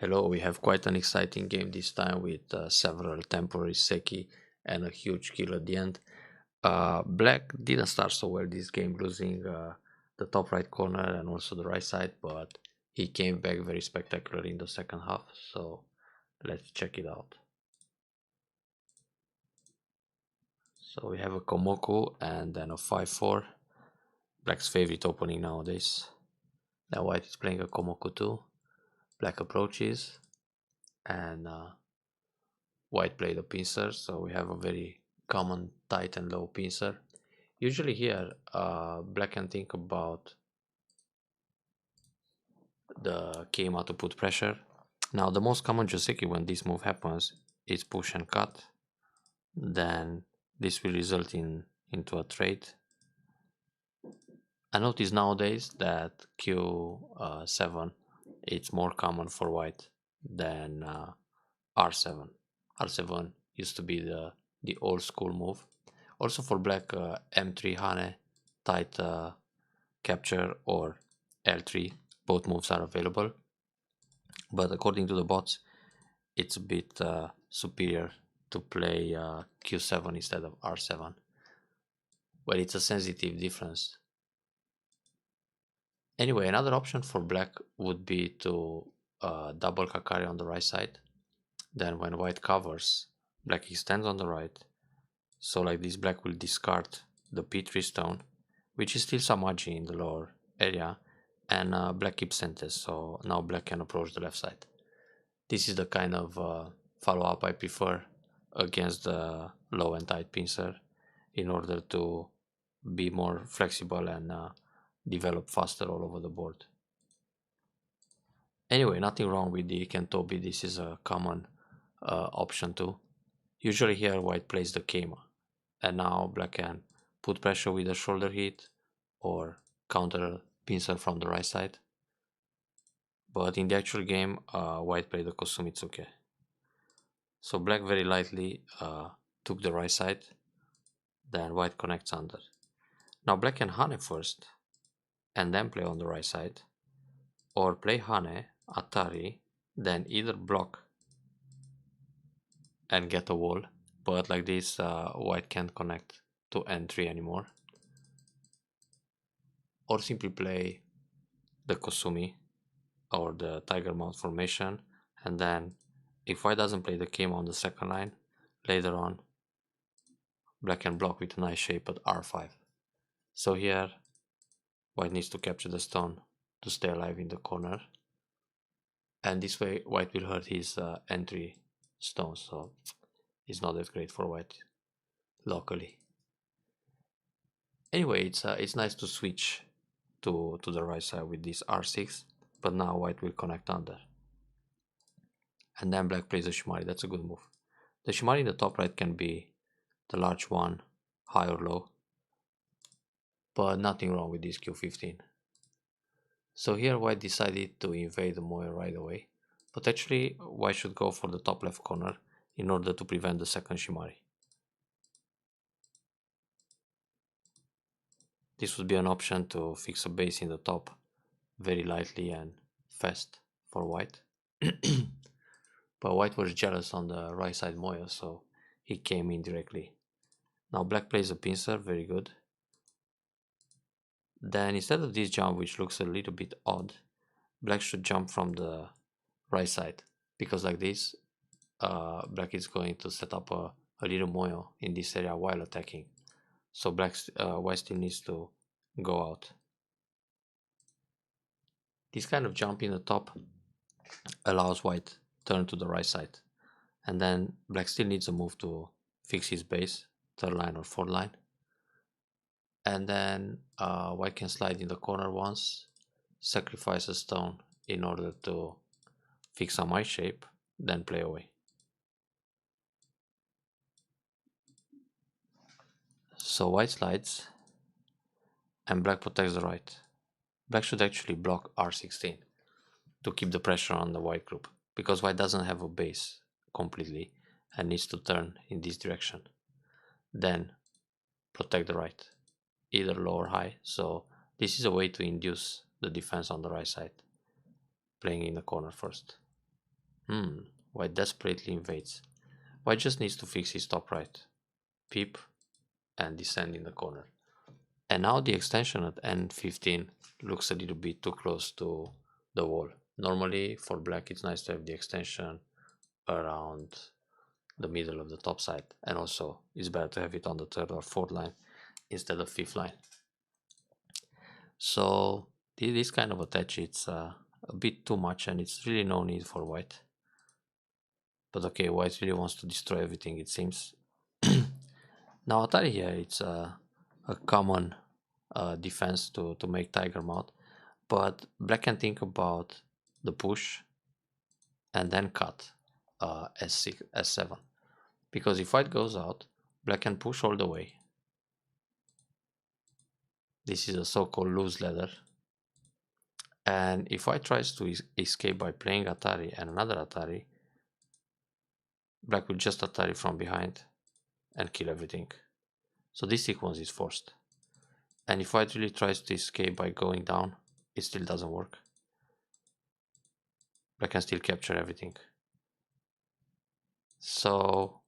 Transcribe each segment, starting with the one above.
Hello, we have quite an exciting game this time with several temporary seki and a huge kill at the end. Black didn't start so well this game, losing the top right corner and also the right side, but he came back very spectacular in the second half, so let's check it out. So we have a Komoku and then a 5-4, Black's favorite opening nowadays. Now White is playing a Komoku too. Black approaches and White played a pincer, so we have a very common tight and low pincer. Usually here, Black can think about the Keima to put pressure. Now the most common Joseki when this move happens is push and cut. Then this will result into a trade. I notice nowadays that Q7 it's more common for White than R7. R7 used to be the old school move. Also for Black, M3 Hane, tight capture or L3, both moves are available. But according to the bots, it's a bit superior to play Q7 instead of R7. Well, it's a sensitive difference. Anyway, another option for Black would be to double Kakari on the right side. Then when White covers, Black extends on the right. So like this, Black will discard the P3 stone, which is still some agi in the lower area, and Black keeps centers, so now Black can approach the left side. This is the kind of follow-up I prefer against the low and tight pincer in order to be more flexible and develop faster all over the board. Anyway, nothing wrong with the Kentobi, this is a common option too. Usually here White plays the Keima, and now Black can put pressure with a shoulder hit or counter pincer from the right side. But in the actual game, White played the Kosumitsuke. So Black very lightly took the right side, then White connects under. Now Black can Hane first, and then play on the right side, or play Hane, Atari, then either block and get a wall, but like this White can't connect to N3 anymore, or simply play the Kosumi or the tiger mount formation, and then if White doesn't play the Keima on the second line, later on Black can block with a nice shape at R5. So here White needs to capture the stone to stay alive in the corner, and this way White will hurt his entry stone, so it's not that great for White locally. Anyway, it's nice to switch to the right side with this R6, but now White will connect under. And then Black plays a Shimari, that's a good move. The Shimari in the top right can be the large one, high or low, but nothing wrong with this Q15. So here White decided to invade the Moya right away, but actually White should go for the top left corner in order to prevent the second Shimari. This would be an option to fix a base in the top very lightly and fast for White. But White was jealous on the right side Moya, so he came in directly. Now Black plays a pincer, very good. Then instead of this jump, which looks a little bit odd, Black should jump from the right side, because like this, Black is going to set up a little Moyo in this area while attacking. So White still needs to go out. This kind of jump in the top allows White turn to the right side, and then Black still needs a move to fix his base, third line or fourth line. And then White can slide in the corner once, sacrifice a stone in order to fix some ice shape, then play away. So White slides and Black protects the right. Black should actually block R16 to keep the pressure on the White group, because White doesn't have a base completely and needs to turn in this direction. Then protect the right, either low or high. So this is a way to induce the defense on the right side, playing in the corner first. White desperately invades. White just needs to fix his top right. Peep and descend in the corner. And now the extension at N15 looks a little bit too close to the wall. Normally for black it's nice to have the extension around the middle of the top side, and also it's better to have it on the third or fourth line instead of fifth line. So this kind of attach, it's a bit too much and it's really no need for white. But okay, white really wants to destroy everything, it seems. Now Atari here, it's a common defense to make tiger mount, but black can think about the push and then cut S6, S7. Because if white goes out, black can push all the way. This is a so-called loose ladder. And if white tries to escape by playing Atari and another Atari, black will just Atari from behind and kill everything. So this sequence is forced. And if white really tries to escape by going down, it still doesn't work. Black can still capture everything. So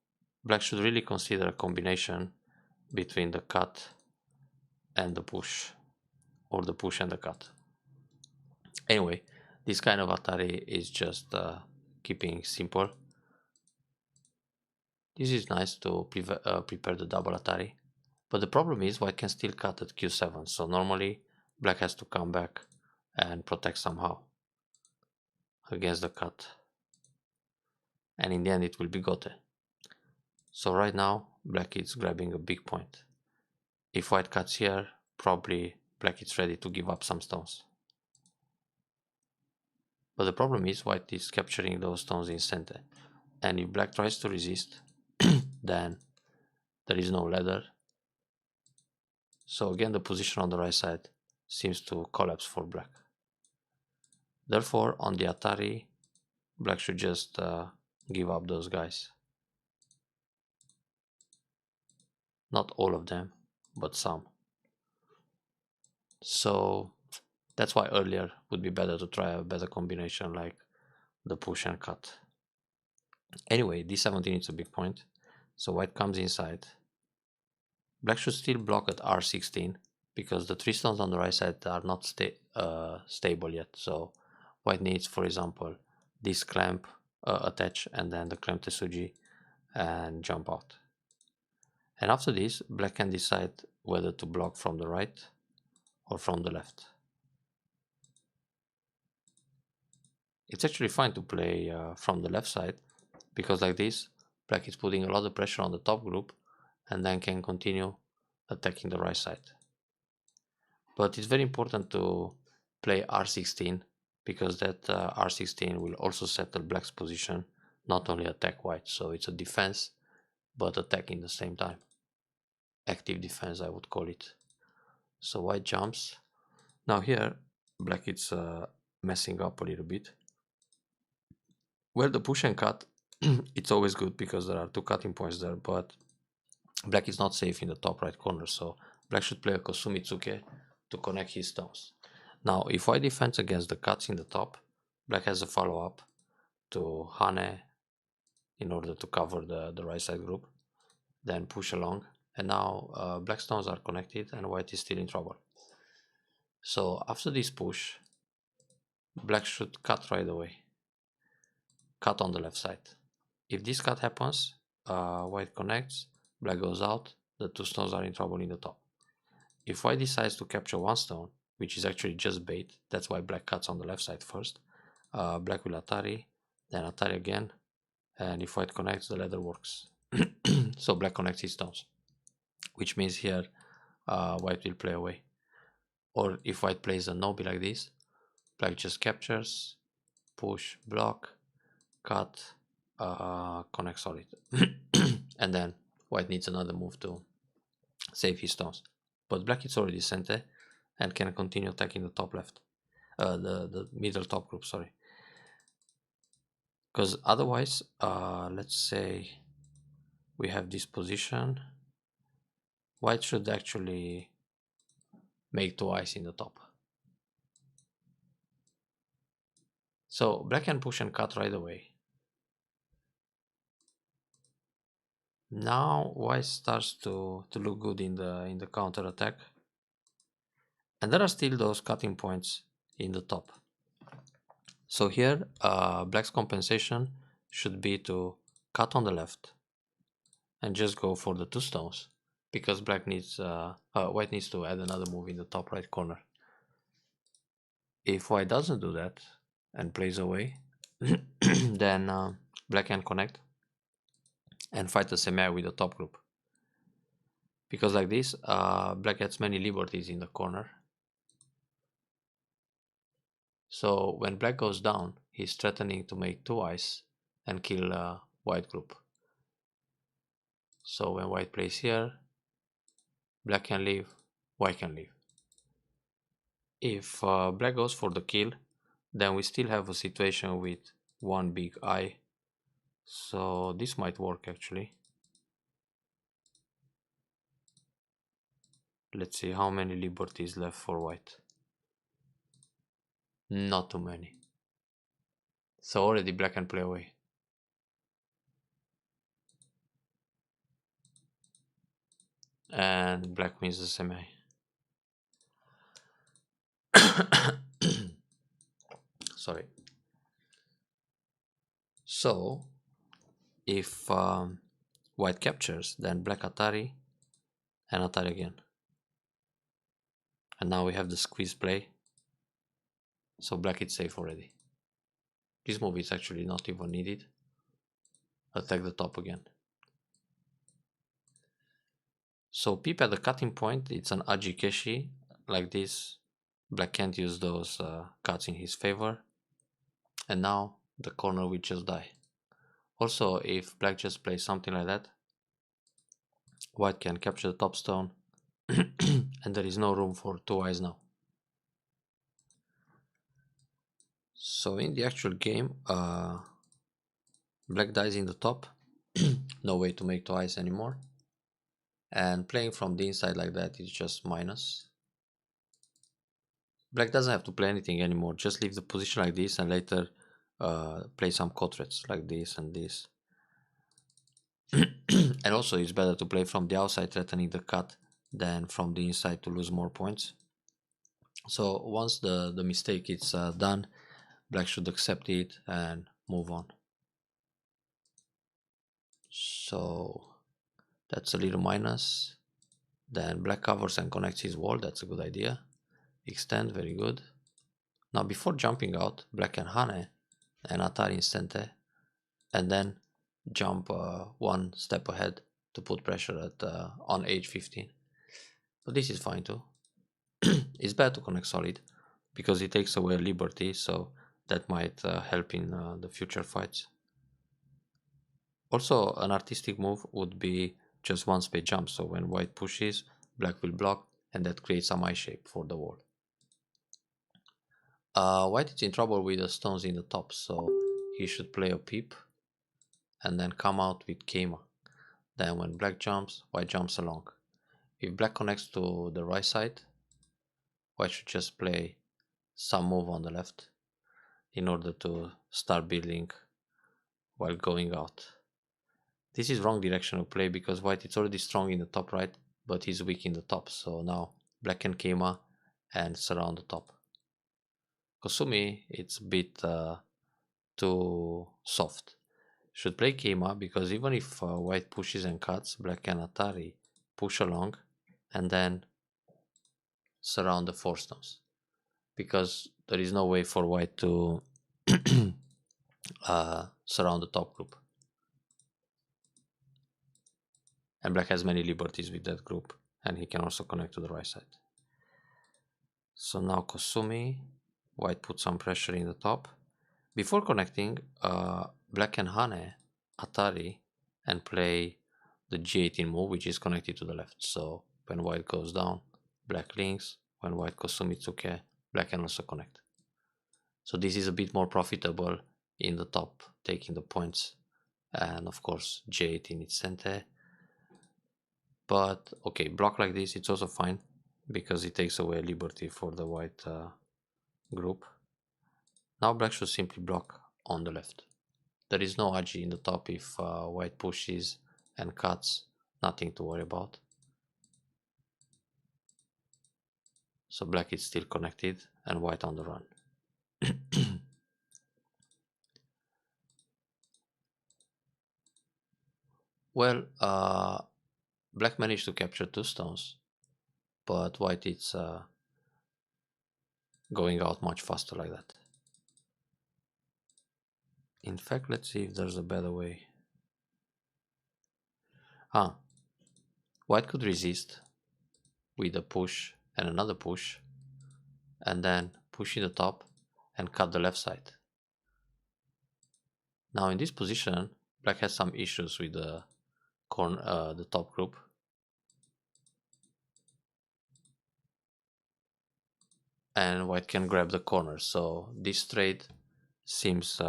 black should really consider a combination between the cut and the push, or the push and the cut. Anyway, this kind of Atari is just keeping simple. This is nice to prepare the double Atari, but the problem is white can still cut at Q7, so normally black has to come back and protect somehow against the cut, and in the end it will be Gote. So right now black is grabbing a big point. If white cuts here, probably black is ready to give up some stones. But the problem is white is capturing those stones in center, and if black tries to resist, then there is no ladder. So again the position on the right side seems to collapse for black. Therefore on the Atari, black should just give up those guys. Not all of them, but some. So that's why earlier would be better to try a better combination like the push and cut. Anyway, D17 is a big point, so white comes inside. Black should still block at R16 because the three stones on the right side are not stable yet. So white needs, for example, this clamp attach and then the clamp Tesuji and jump out. And after this, black can decide whether to block from the right or from the left. It's actually fine to play from the left side because like this, black is putting a lot of pressure on the top group and then can continue attacking the right side. But it's very important to play R16 because that R16 will also settle black's position, not only attack white. So it's a defense, but attack in the same time. Active defense, I would call it. So white jumps. Now here, black is messing up a little bit. Well, the push and cut, it's always good because there are two cutting points there, but black is not safe in the top right corner, so black should play a Kosumitsuke to connect his stones. Now, if white defends against the cuts in the top, black has a follow-up to Hane in order to cover the right side group, then push along, and now black stones are connected and white is still in trouble. So after this push, black should cut right away. Cut on the left side. If this cut happens, white connects, black goes out, the two stones are in trouble in the top. If white decides to capture one stone, which is actually just bait, that's why black cuts on the left side first, black will Atari, then Atari again, and if white connects, the ladder works. So black connects his stones, which means here white will play away. Or if white plays a no-be like this, black just captures, push, block, cut, connect solid. And then white needs another move to save his stones. But black is already center and can continue attacking the top left. The middle top group, sorry. Because otherwise, let's say we have this position. White should actually make twice in the top. So black can push and cut right away. Now white starts to look good in the counter attack, and there are still those cutting points in the top. So here black's compensation should be to cut on the left and just go for the two stones, because white needs to add another move in the top right corner. If white doesn't do that and plays away, then black can connect and fight the semi with the top group. Because like this, black gets many liberties in the corner. So when black goes down, he's threatening to make two eyes and kill white group. So when white plays here, black can leave, white can leave. If black goes for the kill, then we still have a situation with one big eye. So this might work actually. Let's see how many liberties left for white. Not too many. So already black can play away. And black wins the semi. Sorry. So if white captures, then black Atari and Atari again. And now we have the squeeze play. So black is safe already. This move is actually not even needed. Attack the top again. So peep at the cutting point, it's an Ajikeshi. Like this, black can't use those cuts in his favor. And now the corner will just die. Also, if black just plays something like that, white can capture the top stone and there is no room for two eyes now. So in the actual game, black dies in the top, no way to make two eyes anymore, and playing from the inside like that is just minus. Black doesn't have to play anything anymore, just leave the position like this and later play some quadrants like this and this. And also it's better to play from the outside threatening the cut than from the inside to lose more points. So once the mistake is done, black should accept it and move on. So that's a little minus. Then black covers and connects his wall, that's a good idea. Extend, very good. Now before jumping out, black can Hane and Atari Instante, and then jump one step ahead to put pressure at on h15. But this is fine too. It's better to connect solid because it takes away liberty, so that might help in the future fights. Also, an artistic move would be just one space jump, so when white pushes, black will block, and that creates some eye shape for the wall. White is in trouble with the stones in the top, so he should play a peep and then come out with Keima. Then when black jumps, white jumps along. If black connects to the right side, white should just play some move on the left in order to start building while going out. This is wrong direction of play because white is already strong in the top right, but he's weak in the top. So now black can Keima and surround the top. Kosumi, it's a bit too soft. Should play Keima because even if white pushes and cuts, black can Atari push along and then surround the four stones, because there is no way for white to surround the top group. And black has many liberties with that group, and he can also connect to the right side. So now Kosumi, white puts some pressure in the top. Before connecting, black can Hane, Atari, and play the G18 move, which is connected to the left. So when white goes down, black links. When white Kosumi Tsuke, black can also connect. So this is a bit more profitable in the top, taking the points. And of course, J18 is Sente. But okay, block like this, it's also fine because it takes away liberty for the white group. Now black should simply block on the left. There is no Aji in the top if white pushes and cuts, nothing to worry about. So black is still connected and white on the run. Well, black managed to capture 2 stones, but white is going out much faster like that. In fact, let's see if there's a better way. White could resist with a push and another push, and then push in the top and cut the left side. Now in this position, black has some issues with the the top group. And white can grab the corner, so this trade seems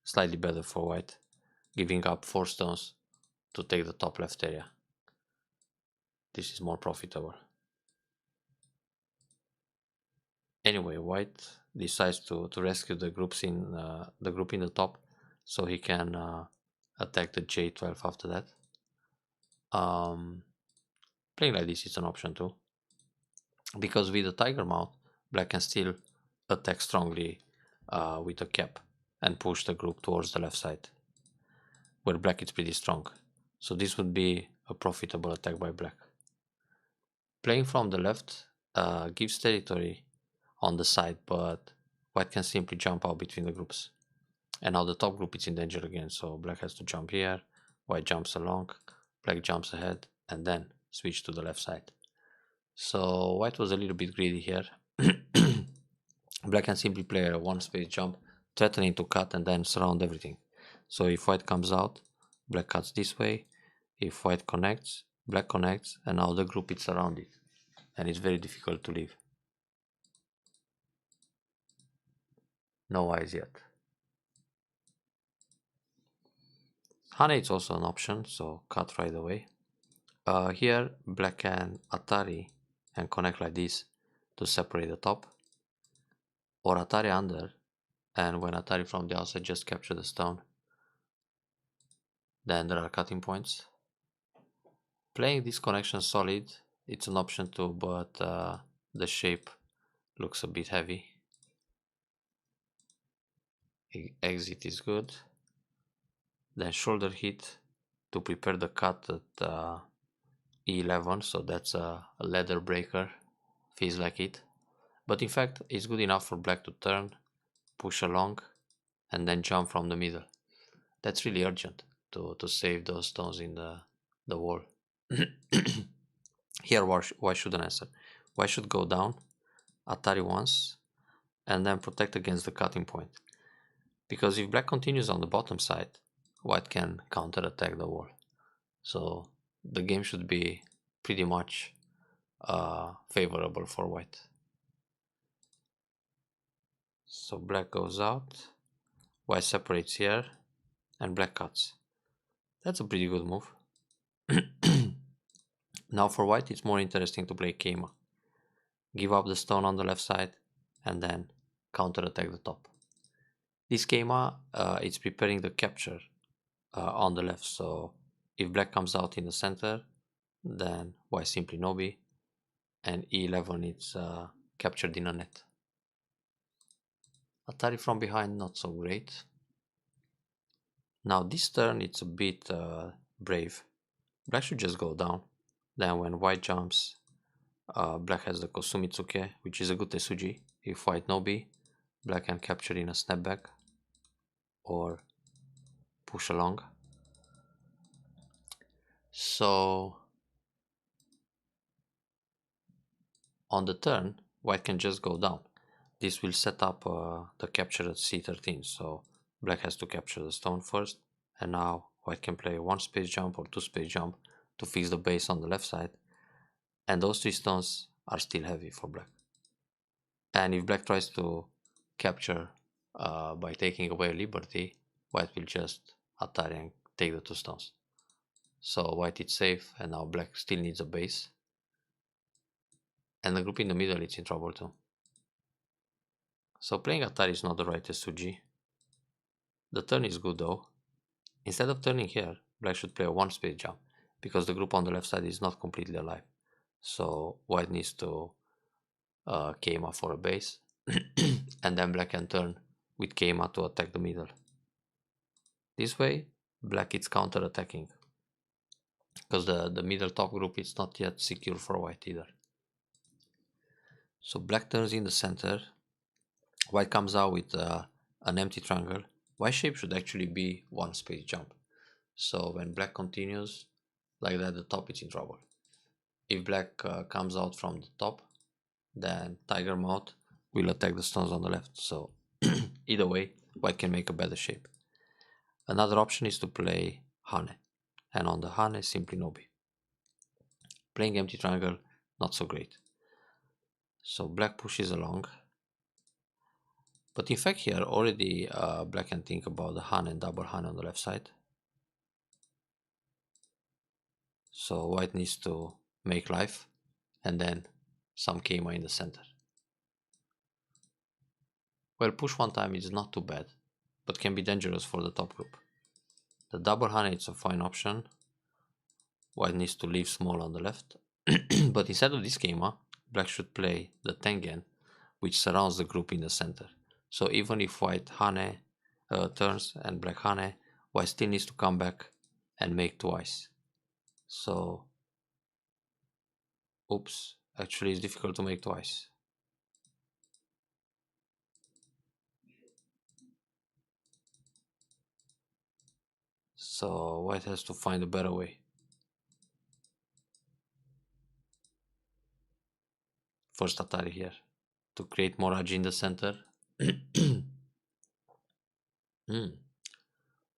slightly better for white, giving up 4 stones to take the top left area. This is more profitable. Anyway, white decides to rescue the groups in the group in the top, so he can attack the J12 after that. Playing like this is an option too, because with the tiger mount, black can still attack strongly with a cap and push the group towards the left side, where black is pretty strong. So this would be a profitable attack by black. Playing from the left gives territory on the side, but white can simply jump out between the groups. And now the top group is in danger again, so black has to jump here, white jumps along, black jumps ahead, and then switch to the left side. So white was a little bit greedy here. Black can simply play a 1 space jump, threatening to cut and then surround everything. So if white comes out, black cuts this way. If white connects, black connects, and now the group is surrounded. And it's very difficult to leave. No eyes yet. Hane is also an option, so cut right away. Here, black can Atari and connect like this to separate the top, or Atari under, and when Atari from the outside just capture the stone. Then there are cutting points. Playing this connection solid, it's an option too, but the shape looks a bit heavy. Exit is good. Then shoulder hit to prepare the cut at E11, so that's a ladder breaker, feels like it. But in fact, it's good enough for black to turn, push along, and then jump from the middle. That's really urgent to save those stones in the wall. Here, why shouldn't answer? Why should go down, Atari once, and then protect against the cutting point? Because if black continues on the bottom side, white can counter-attack the wall. So the game should be pretty much favorable for white. So black goes out, white separates here, and black cuts. That's a pretty good move. Now for white, it's more interesting to play Keima. Give up the stone on the left side, and then counter-attack the top. This Keima, it's preparing the capture on the left, so if black comes out in the center, then white simply Nobi, and E11 it's captured in a net. Atari from behind, not so great. Now this turn it's a bit brave. Black should just go down. Then when white jumps, black has the Kosumitsuke, which is a good Tesuji. If white Nobi, black can capture in a snapback or push along. So on the turn, white can just go down. This will set up the capture at C13, so black has to capture the stone first, and now white can play a 1 space jump or 2 space jump to fix the base on the left side, and those 3 stones are still heavy for black. And if black tries to capture by taking away liberty, white will just Atari and take the 2 stones. So white is safe, and now black still needs a base. And the group in the middle is in trouble too. So playing Atari is not the right Tesuji. The turn is good though. Instead of turning here, black should play a one space jump because the group on the left side is not completely alive. So white needs to Keima for a base, and then black can turn with Keima to attack the middle. This way, black is counter-attacking because the middle top group is not yet secure for white either. So black turns in the center, white comes out with an empty triangle. White shape should actually be one space jump. So when black continues like that, the top is in trouble. If black comes out from the top, then tiger mouth will attack the stones on the left. So either way, white can make a better shape. Another option is to play Hane, and on the Hane simply Nobi. Playing empty triangle, not so great. So black pushes along. But in fact here already black can think about the Hane and double Hane on the left side. So white needs to make life and then some Keima in the center. Well, push one time is not too bad, but can be dangerous for the top group. The double Hane is a fine option. White needs to leave small on the left. But instead of this Keima, black should play the Tengen, which surrounds the group in the center. So even if white Hane turns and black Hane, white still needs to come back and make twice. So, oops, actually it's difficult to make twice. So white has to find a better way. First Atari here to create more agi in the center.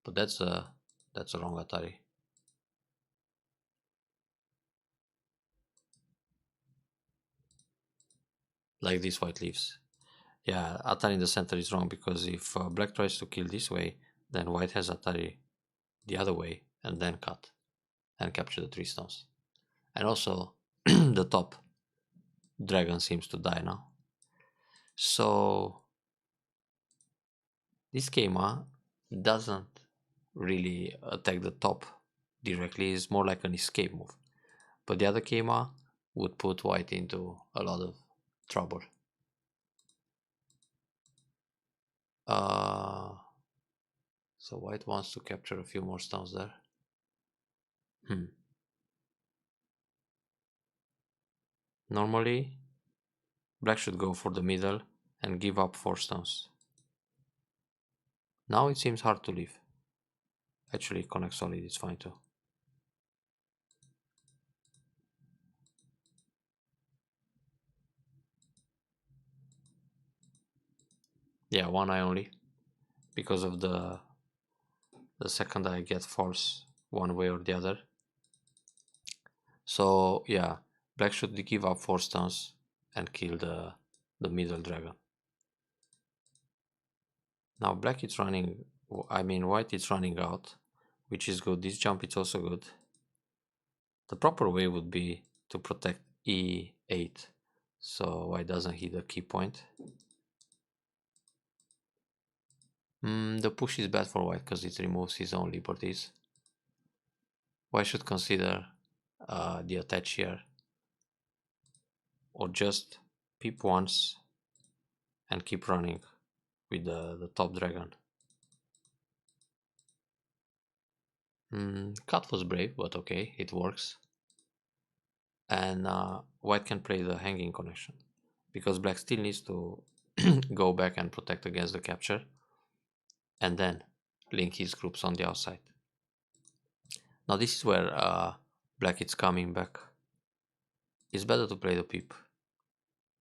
But that's a wrong Atari. Like this white leaves. Yeah, Atari in the center is wrong because if black tries to kill this way, then white has Atari the other way and then cut and capture the 3 stones. And also the top dragon seems to die now. So this Keima doesn't really attack the top directly, it's more like an escape move. But the other Keima would put white into a lot of trouble. So white wants to capture a few more stones there. Normally, black should go for the middle and give up 4 stones. Now it seems hard to leave. Actually, connect solid is fine too. Yeah, one eye only. Because of the second eye get force one way or the other. So yeah, black should give up 4 stones and kill the middle dragon. Now black is running, white is running out, which is good. This jump is also good. The proper way would be to protect e8, so white doesn't hit the key point. The push is bad for white because it removes his own liberties. White should consider the attach here, or just peep once and keep running with the top dragon. Cut was brave, but okay, it works. And white can play the hanging connection because black still needs to go back and protect against the capture and then link his groups on the outside. Now this is where black is coming back. It's better to play the peep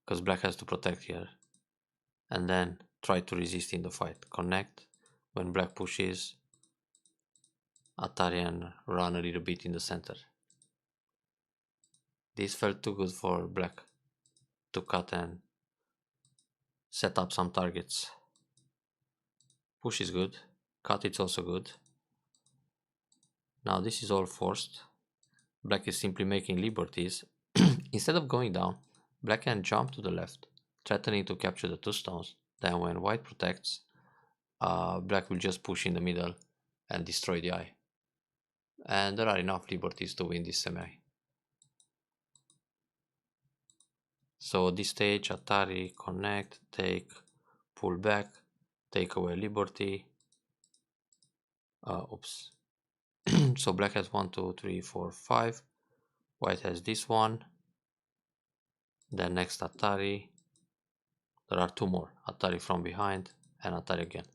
because black has to protect here and then try to resist in the fight. Connect when black pushes, Atari and run a little bit in the center. This felt too good for black to cut and set up some targets. Push is good, cut is also good. Now this is all forced. Black is simply making liberties. Instead of going down, black can jump to the left, threatening to capture the 2 stones. Then when white protects, black will just push in the middle and destroy the eye. and there are enough liberties to win this semi. So this stage, Atari, connect, take, pull back, take away liberty. Oops. So black has 1, 2, 3, 4, 5. White has this one. Then next Atari. There are 2 more. Atari from behind and Atari again.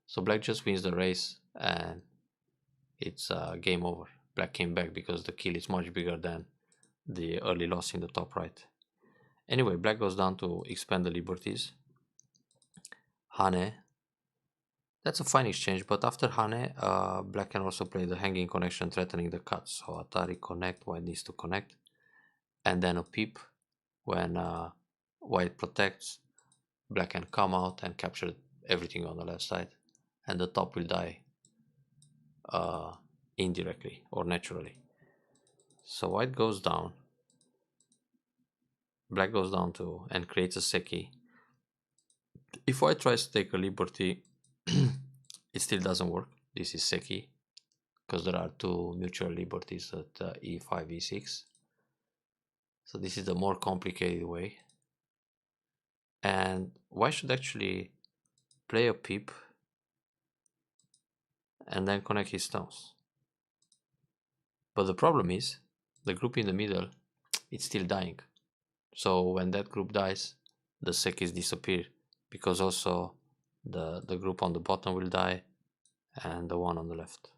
So black just wins the race and it's game over. Black came back because the kill is much bigger than the early loss in the top right. Anyway, black goes down to expand the liberties. Hane. That's a fine exchange, but after Hane, black can also play the hanging connection threatening the cut. So Atari connect, white needs to connect. And then a peep. When white protects, black can come out and capture everything on the left side. And the top will die indirectly or naturally. So white goes down. Black goes down to and creates a Seki. If white tries to take a liberty, it still doesn't work. This is Seki because there are 2 mutual liberties at e5, e6. So this is the more complicated way. And white should actually play a peep and then connect his stones. But the problem is the group in the middle, it's still dying. So when that group dies, the Sekis disappear because also the group on the bottom will die and the one on the left.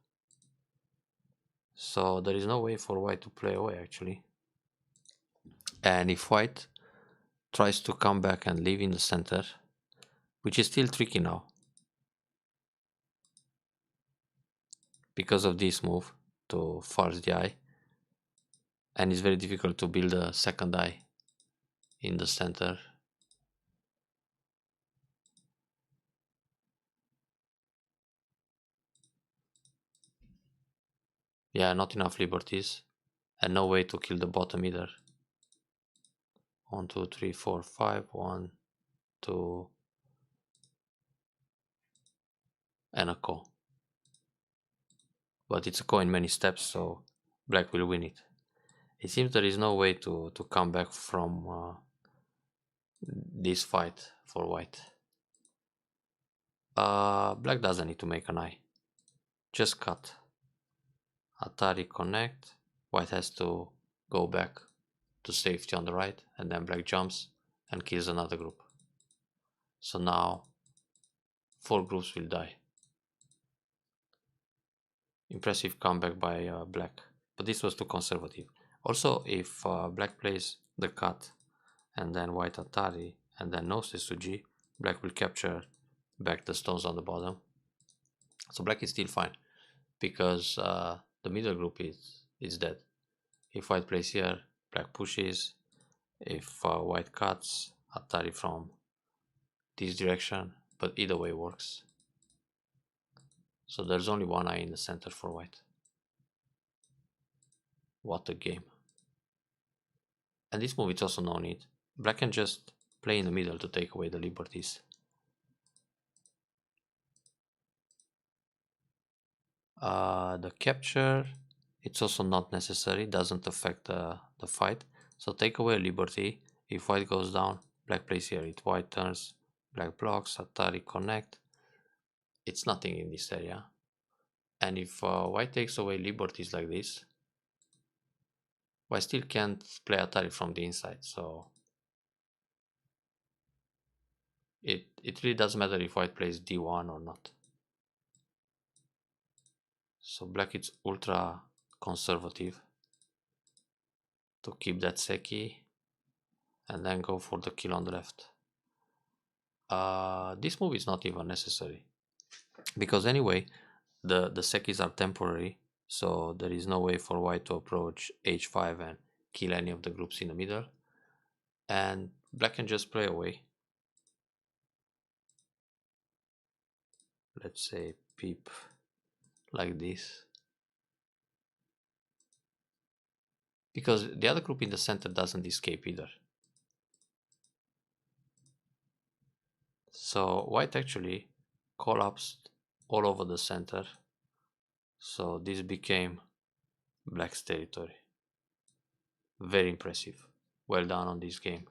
So there is no way for white to play away actually. And if white tries to come back and live in the center, which is still tricky now because of this move to force the eye, and it's very difficult to build a second eye in the center. Yeah, not enough liberties and no way to kill the bottom either. 1, 2, 3, 4, 5, 1, 2, and a ko. But it's a ko in many steps, so black will win it. It seems there is no way to come back from this fight for white. Black doesn't need to make an eye. Just cut. Atari connect. White has to go back to safety on the right, and then black jumps and kills another group. So now 4 groups will die. Impressive comeback by black, but this was too conservative. Also, if black plays the cut and then white Atari and then no Suji, black will capture back the stones on the bottom. So black is still fine because the middle group is dead. If white plays here, black pushes. If white cuts, Atari from this direction, but either way works. So there's only one eye in the center for white. What a game. And this move is also no need. Black can just play in the middle to take away the liberties. The capture, it's also not necessary, doesn't affect the fight. So take away a liberty. If white goes down, black plays here. If white turns, black blocks, Atari connect. It's nothing in this area. And if white takes away liberties like this, white still can't play Atari from the inside. So it really doesn't matter if white plays d1 or not. So black is ultra conservative to keep that Seki and then go for the kill on the left. This move is not even necessary because anyway the Sekis are temporary, so there is no way for white to approach h5 and kill any of the groups in the middle, and black can just play away. Let's say peep like this, because the other group in the center doesn't escape either. So white actually collapsed all over the center. So this became black's territory. Very impressive. Well done on this game.